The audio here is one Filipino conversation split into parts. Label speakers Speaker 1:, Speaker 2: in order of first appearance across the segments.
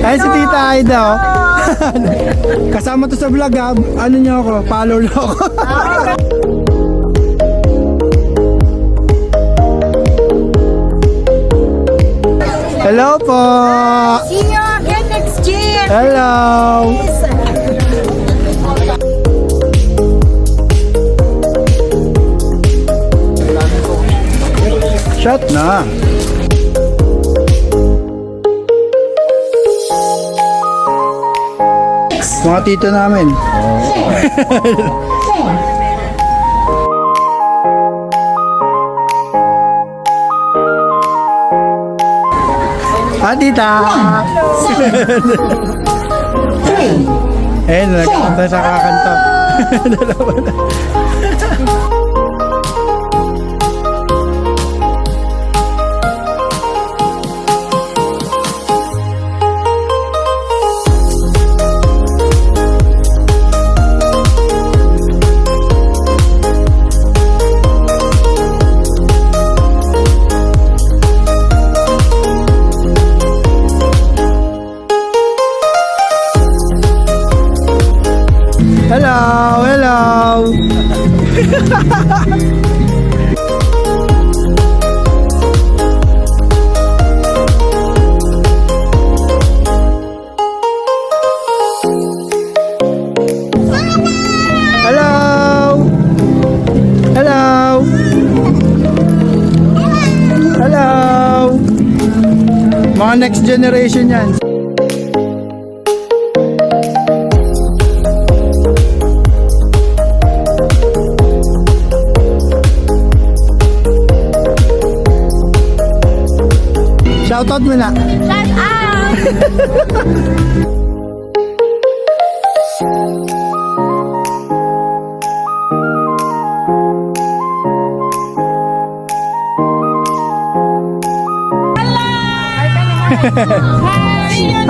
Speaker 1: Ay, si Tita Aida, oh. Kasama to sa vlog, ha. Ano niyo ako? Follow niyo ako. Hello po.
Speaker 2: See you again next year.
Speaker 1: Hello. Shot na. Mga tito namin. Ah, tita. Eh, nagkakanta sa kakanta. Dalawa na. Hello, hello. Hello. Hello. Hello. Mga next generation yan. Shoutout mo na.
Speaker 2: Shout out.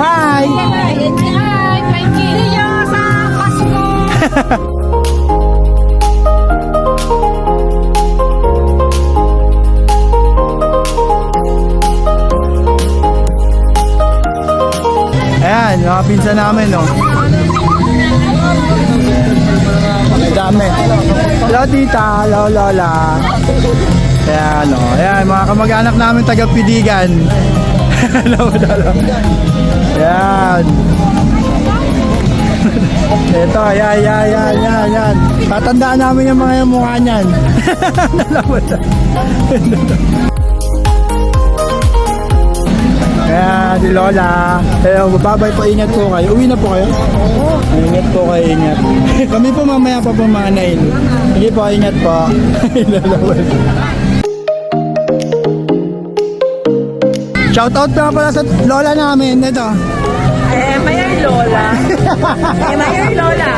Speaker 1: Hi.
Speaker 2: Hi, Mikey. See you sa Pasko.
Speaker 1: Ayan, mga pinsan namin, no. Ang dami. Hello, tita. Hello, lola. Ayan, no. Ayan, mga kamag-anak namin taga-Pidigan. Hello, lola. Ayan. Ito, ayan. Tatandaan namin yung mga mukha niyan. Ayan, si Lola. Hello, babay po, ingat po kayo. Uwi na po kayo? Ingat po kayo, ingat. Kami po mamaya pa po mga nain. Sige po, ingat po. Shoutout na pala sa Lola namin. Ito.
Speaker 3: Mayor Lola. Mayor Lola.